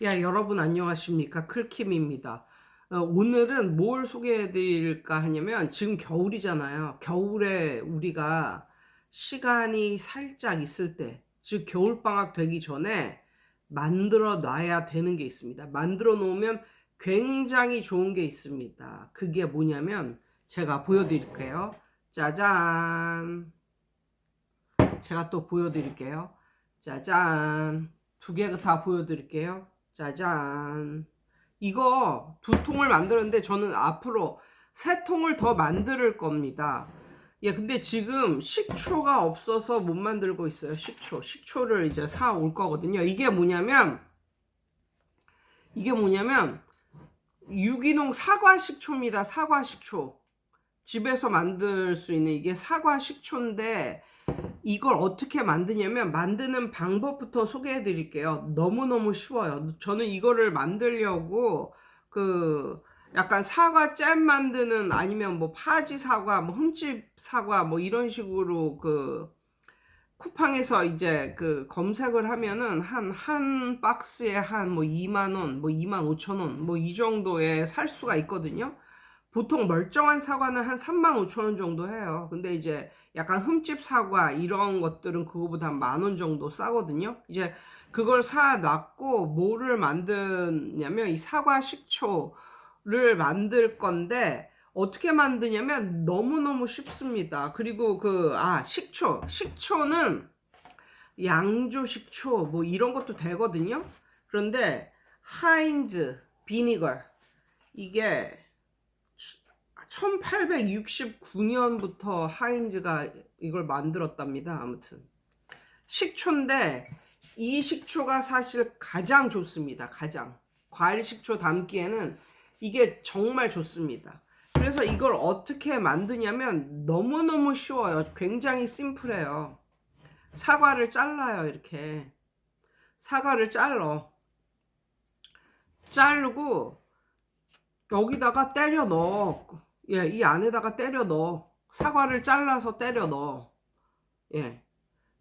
여러분 안녕하십니까? 클킴입니다. 오늘은 뭘 소개해 드릴까 하냐면 지금 겨울이잖아요. 겨울에 우리가 시간이 살짝 있을 때, 즉 겨울방학 되기 전에 만들어 놔야 되는 게 있습니다. 만들어 놓으면 굉장히 좋은 게 있습니다. 그게 뭐냐면 제가 보여드릴게요. 짜잔. 제가 또 보여드릴게요. 짜잔. 두 개 다 보여드릴게요. 짜잔. 이거 두 통을 만드는데 저는 앞으로 세 통을 더 만들 겁니다. 근데 지금 식초가 없어서 못 만들고 있어요. 식초를 이제 사 올 거거든요. 이게 뭐냐면 유기농 사과 식초입니다. 사과 식초. 집에서 만들 수 있는 이게 사과 식초인데 이걸 어떻게 만드냐면 만드는 방법부터 소개해 드릴게요. 너무너무 쉬워요. 저는 이거를 만들려고 약간 사과 잼 만드는 아니면 뭐 파지 사과, 뭐 흠집 사과 뭐 이런 식으로 쿠팡에서 이제 검색을 하면은 한 박스에 한 뭐 2만 원, 뭐 2만 5천 원, 뭐 이 정도에 살 수가 있거든요. 보통 멀쩡한 사과는 한 3만 5천 원 정도 해요. 근데 이제 약간 흠집 사과 이런 것들은 그거보다 한 만 원 정도 싸거든요. 이제 그걸 사 놨고 뭐를 만드냐면 이 사과 식초를 만들 건데 어떻게 만드냐면 너무너무 쉽습니다. 그리고 식초는 양조 식초 뭐 이런 것도 되거든요. 그런데 하인즈 비니걸 이게 1869년부터 하인즈가 이걸 만들었답니다. 아무튼 식초인데 이 식초가 사실 가장 좋습니다. 가장 과일 식초 담기에는 이게 정말 좋습니다. 그래서 이걸 어떻게 만드냐면 너무너무 쉬워요. 굉장히 심플해요. 사과를 잘라요. 이렇게 사과를 자르고 여기다가 때려 넣어. 이 안에다가 때려 넣어. 사과를 잘라서 때려 넣어.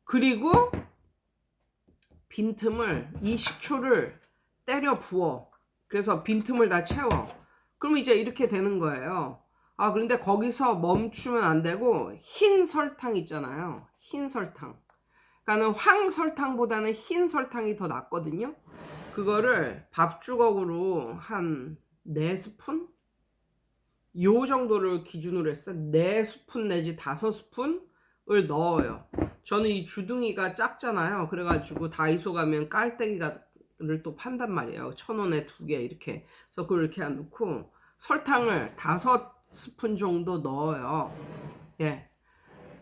그리고 빈틈을 이 식초를 때려 부어. 그래서 빈틈을 다 채워. 그럼 이제 이렇게 되는 거예요. 그런데 거기서 멈추면 안 되고 흰 설탕 있잖아요. 흰 설탕. 그러니까는 황설탕보다는 흰 설탕이 더 낫거든요. 그거를 밥주걱으로 한 4스푼? 요 정도를 기준으로 해서 4스푼 내지 5스푼을 넣어요. 저는 이 주둥이가 작잖아요. 그래가지고 다이소 가면 깔때기를 또 판단 말이에요. 1,000원에 2개 이렇게. 그래서 그걸 이렇게 넣고 설탕을 5스푼 정도 넣어요.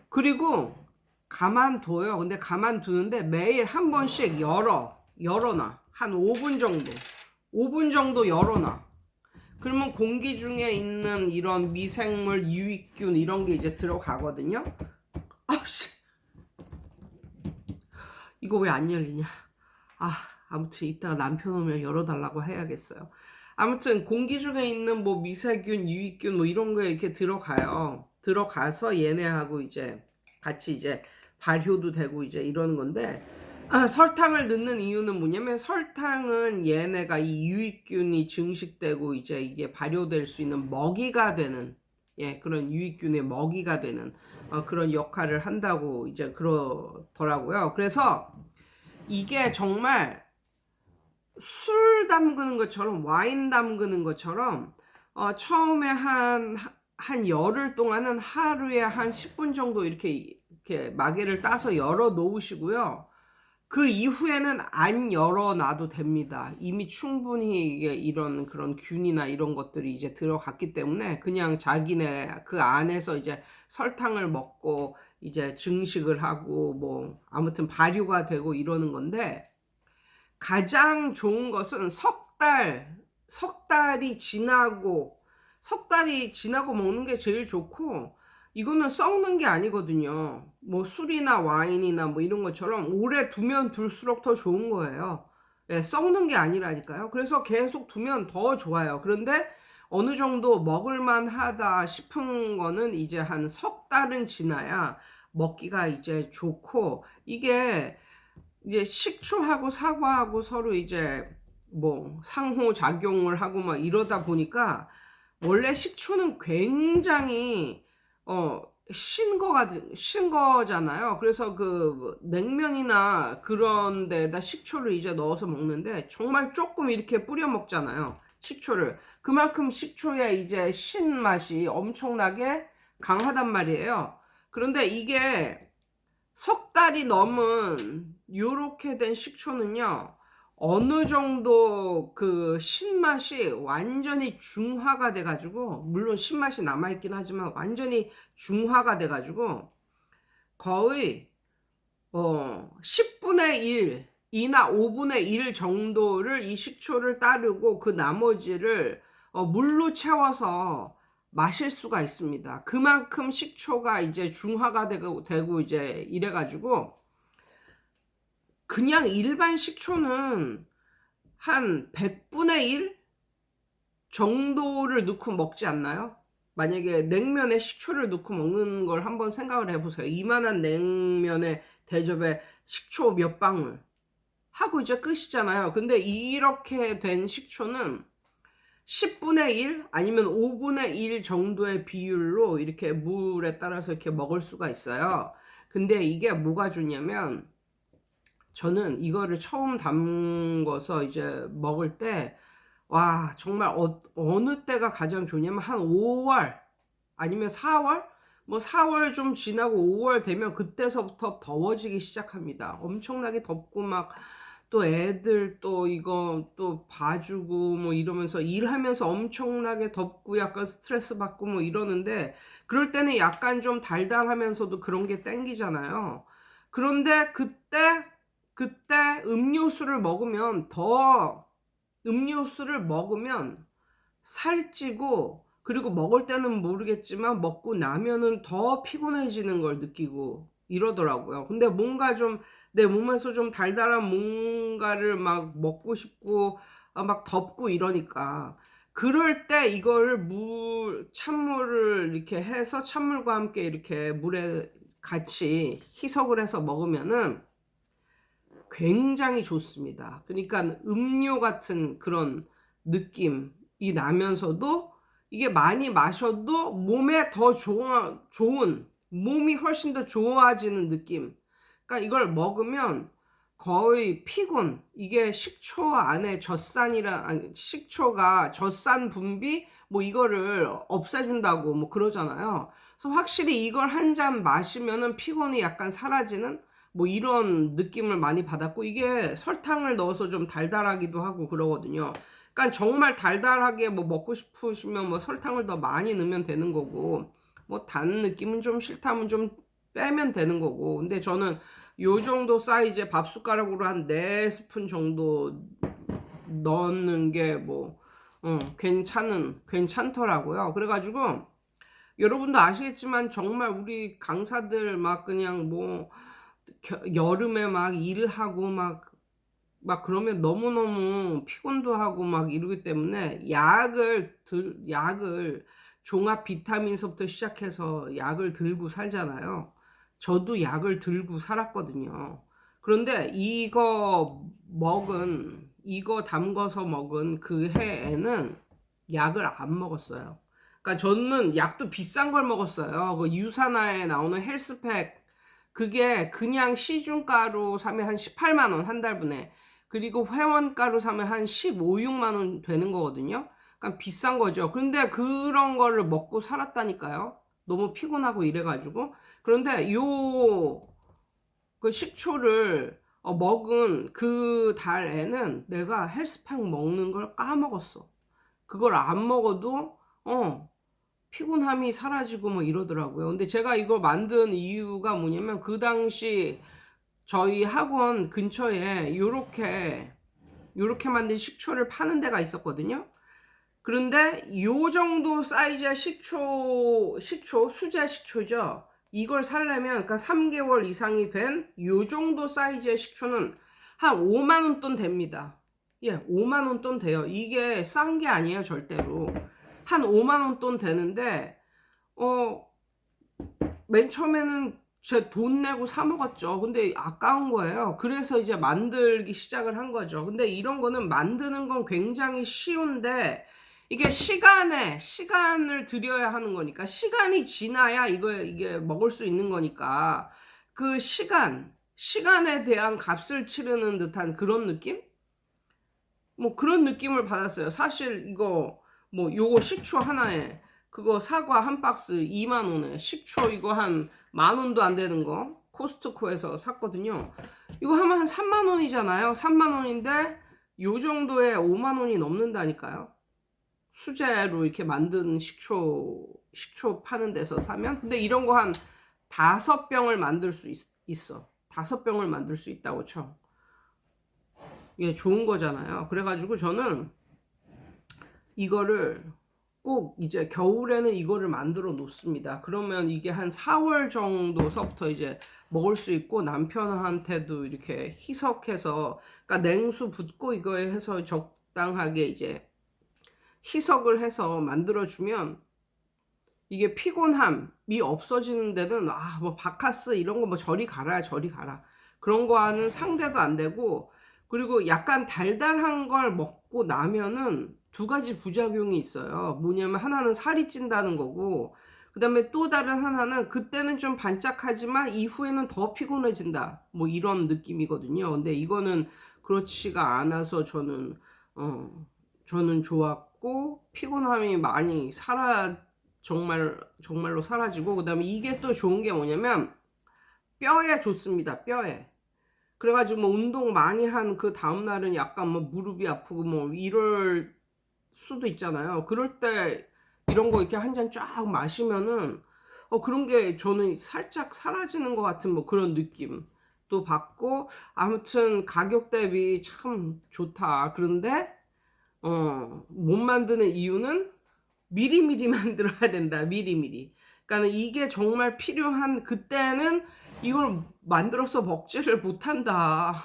그리고 가만둬요. 근데 가만두는데 매일 한 번씩 열어놔. 한 5분 정도. 5분 정도 열어놔. 그러면 공기 중에 있는 이런 미생물, 유익균 이런 게 이제 들어가거든요. 아씨, 이거 왜 안 열리냐? 아무튼 이따가 남편 오면 열어달라고 해야겠어요. 아무튼 공기 중에 있는 뭐 미세균, 유익균 뭐 이런 거에 이렇게 들어가요. 들어가서 얘네하고 이제 같이 이제 발효도 되고 이제 이러는 건데 설탕을 넣는 이유는 뭐냐면 설탕은 얘네가 이 유익균이 증식되고 이제 이게 발효될 수 있는 먹이가 되는 그런 유익균의 먹이가 되는 그런 역할을 한다고 이제 그러더라고요. 그래서 이게 정말 술 담그는 것처럼 와인 담그는 것처럼 처음에 한 열흘 동안은 하루에 한 10분 정도 이렇게 마개를 따서 열어 놓으시고요. 그 이후에는 안 열어놔도 됩니다. 이미 충분히 이게 이런 그런 균이나 이런 것들이 이제 들어갔기 때문에 그냥 자기네 그 안에서 이제 설탕을 먹고 이제 증식을 하고 뭐 아무튼 발효가 되고 이러는 건데 가장 좋은 것은 석 달이 지나고 먹는 게 제일 좋고 이거는 썩는 게 아니거든요. 뭐 술이나 와인이나 뭐 이런 것처럼 오래 두면 둘수록 더 좋은 거예요. 썩는 게 아니라니까요. 그래서 계속 두면 더 좋아요. 그런데 어느 정도 먹을만 하다 싶은 거는 이제 한 석 달은 지나야 먹기가 이제 좋고 이게 이제 식초하고 사과하고 서로 이제 뭐 상호작용을 하고 막 이러다 보니까 원래 식초는 굉장히 신 거잖아요. 그래서 그 냉면이나 그런 데다 식초를 이제 넣어서 먹는데 정말 조금 이렇게 뿌려 먹잖아요. 식초를. 그만큼 식초의 이제 신맛이 엄청나게 강하단 말이에요. 그런데 이게 석 달이 넘은 요렇게 된 식초는요, 어느 정도 그 신맛이 완전히 중화가 돼가지고, 물론 신맛이 남아있긴 하지만 완전히 중화가 돼가지고 거의 10분의 1 이나 5분의 1 정도를 이 식초를 따르고 그 나머지를 물로 채워서 마실 수가 있습니다. 그만큼 식초가 이제 중화가 되고 이제 이래가지고, 그냥 일반 식초는 한 100분의 1 정도를 넣고 먹지 않나요? 만약에 냉면에 식초를 넣고 먹는 걸 한번 생각을 해보세요. 이만한 냉면에 대접에 식초 몇 방울 하고 이제 끝이잖아요. 근데 이렇게 된 식초는 10분의 1 아니면 5분의 1 정도의 비율로 이렇게 물에 따라서 이렇게 먹을 수가 있어요. 근데 이게 뭐가 좋냐면, 저는 이거를 처음 담궈서 이제 먹을 때, 와, 정말 어느 때가 가장 좋냐면 한 5월 아니면 4월? 뭐 4월 좀 지나고 5월 되면 그때서부터 더워지기 시작합니다. 엄청나게 덥고 막 또 애들 또 이거 또 봐주고 뭐 이러면서 일하면서 엄청나게 덥고 약간 스트레스 받고 뭐 이러는데, 그럴 때는 약간 좀 달달하면서도 그런 게 땡기잖아요. 그런데 그때 음료수를 먹으면 살찌고, 그리고 먹을 때는 모르겠지만 먹고 나면은 더 피곤해지는 걸 느끼고 이러더라고요. 근데 뭔가 좀 내 몸에서 좀 달달한 뭔가를 막 먹고 싶고 막 덥고 이러니까, 그럴 때 이거를 찬물을 이렇게 해서 찬물과 함께 이렇게 물에 같이 희석을 해서 먹으면은 굉장히 좋습니다. 그러니까 음료 같은 그런 느낌이 나면서도 이게 많이 마셔도 몸에 더 좋은, 몸이 훨씬 더 좋아지는 느낌. 그러니까 이걸 먹으면 거의 피곤, 이게 식초 안에 식초가 젖산 분비 뭐 이거를 없애준다고 뭐 그러잖아요. 그래서 확실히 이걸 한 잔 마시면은 피곤이 약간 사라지는 뭐 이런 느낌을 많이 받았고, 이게 설탕을 넣어서 좀 달달하기도 하고 그러거든요. 그러니까 정말 달달하게 뭐 먹고 싶으시면 뭐 설탕을 더 많이 넣으면 되는 거고, 뭐 단 느낌은 좀 싫다면 좀 빼면 되는 거고. 근데 저는 요 정도 사이즈의 밥 숟가락으로 한 4스푼 정도 넣는 게 뭐 괜찮더라고요. 그래가지고 여러분도 아시겠지만 정말 우리 강사들 막 그냥 뭐 여름에 막 일하고 막 그러면 너무너무 피곤도 하고 막 이러기 때문에 약을 종합 비타민서부터 시작해서 약을 들고 살잖아요. 저도 약을 들고 살았거든요. 그런데 이거 담궈서 먹은 그 해에는 약을 안 먹었어요. 그러니까 저는 약도 비싼 걸 먹었어요. 그 유산화에 나오는 헬스팩, 그게 그냥 시중가로 사면 한 18만 원 한 달분에, 그리고 회원가로 사면 한 15, 6만 원 되는 거거든요. 그러니까 비싼 거죠. 근데 그런 거를 먹고 살았다니까요. 너무 피곤하고 이래가지고. 그런데 그 식초를 먹은 그 달에는 내가 헬스팩 먹는 걸 까먹었어. 그걸 안 먹어도 피곤함이 사라지고 뭐 이러더라고요. 근데 제가 이걸 만든 이유가 뭐냐면, 그 당시 저희 학원 근처에 요렇게 만든 식초를 파는 데가 있었거든요. 그런데 요 정도 사이즈의 수제 식초죠. 이걸 사려면, 그러니까 3개월 이상이 된 요 정도 사이즈의 식초는 한 5만 원 돈 됩니다. 예, 5만 원 돈 돼요. 이게 싼 게 아니에요, 절대로. 한 5만 원 돈 되는데, 맨 처음에는 제 돈 내고 사 먹었죠. 근데 아까운 거예요. 그래서 이제 만들기 시작을 한 거죠. 근데 이런 거는 만드는 건 굉장히 쉬운데 이게 시간을 들여야 하는 거니까 시간이 지나야 이게 먹을 수 있는 거니까 그 시간에 대한 값을 치르는 듯한 그런 느낌? 뭐 그런 느낌을 받았어요. 사실 이거 뭐 요거 식초 하나에 그거 사과 한 박스 2만 원에 식초 이거 한 만 원도 안 되는 거 코스트코에서 샀거든요. 이거 하면 한 3만 원이잖아요. 3만 원인데 요 정도에 5만 원이 넘는다니까요. 수제로 이렇게 만든 식초 파는 데서 사면. 근데 이런 거 한 5병을 만들 수 있어. 5병을 만들 수 있다고 쳐. 이게 좋은 거잖아요. 그래가지고 저는 이거를 꼭 이제 겨울에는 이거를 만들어 놓습니다. 그러면 이게 한 4월 정도서부터 이제 먹을 수 있고 남편한테도 이렇게 희석해서 그러니까 냉수 붓고 이거에 해서 적당하게 이제 희석을 해서 만들어 주면 이게 피곤함이 없어지는 데는 뭐 바카스 이런 거 뭐 저리 가라 그런 거와는 상대도 안 되고 그리고 약간 달달한 걸 먹고 나면은 두 가지 부작용이 있어요. 뭐냐면 하나는 살이 찐다는 거고 그 다음에 또 다른 하나는 그때는 좀 반짝하지만 이후에는 더 피곤해진다 뭐 이런 느낌이거든요. 근데 이거는 그렇지가 않아서 저는 좋았고 피곤함이 많이 정말로 사라지고 그 다음에 이게 또 좋은 게 뭐냐면 뼈에 좋습니다. 뼈에. 그래가지고 뭐 운동 많이 한 그 다음날은 약간 뭐 무릎이 아프고 뭐 이럴 수도 있잖아요. 그럴 때 이런 거 이렇게 한 잔 쫙 마시면은 그런 게 저는 살짝 사라지는 것 같은 뭐 그런 느낌도 받고 아무튼 가격 대비 참 좋다. 그런데 못 만드는 이유는 미리미리 만들어야 된다. 미리미리. 그러니까 이게 정말 필요한 그때는 이걸 만들어서 먹지를 못한다.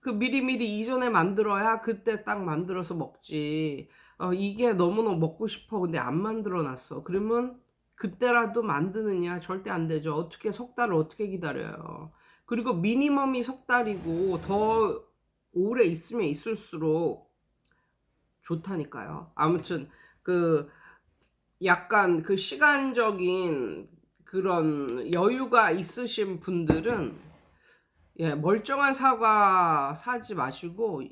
그 미리미리 이전에 만들어야 그때 딱 만들어서 먹지. 이게 너무너무 먹고 싶어. 근데 안 만들어 놨어. 그러면 그때라도 만드느냐? 절대 안 되죠. 어떻게 석 달을 어떻게 기다려요. 그리고 미니멈이 석 달이고 더 오래 있으면 있을수록 좋다니까요. 아무튼 그 약간 그 시간적인 그런 여유가 있으신 분들은 멀쩡한 사과 사지 마시고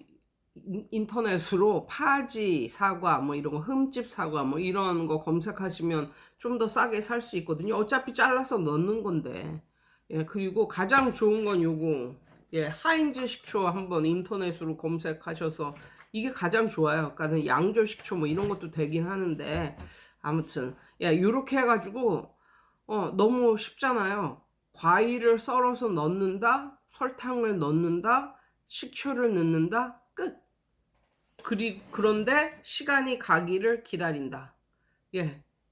인터넷으로 파지 사과 뭐 이런 거 흠집 사과 뭐 이런 거 검색하시면 좀 더 싸게 살 수 있거든요. 어차피 잘라서 넣는 건데. 그리고 가장 좋은 건 요거 하인즈 식초 한번 인터넷으로 검색하셔서 이게 가장 좋아요. 그러니까 양조 식초 뭐 이런 것도 되긴 하는데 아무튼 요렇게 해가지고 너무 쉽잖아요. 과일을 썰어서 넣는다, 설탕을 넣는다, 식초를 넣는다, 끝. 그런데 시간이 가기를 기다린다.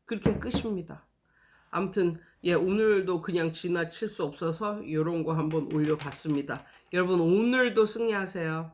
그렇게 끝입니다. 아무튼 오늘도 그냥 지나칠 수 없어서 이런 거 한번 올려봤습니다. 여러분 오늘도 승리하세요.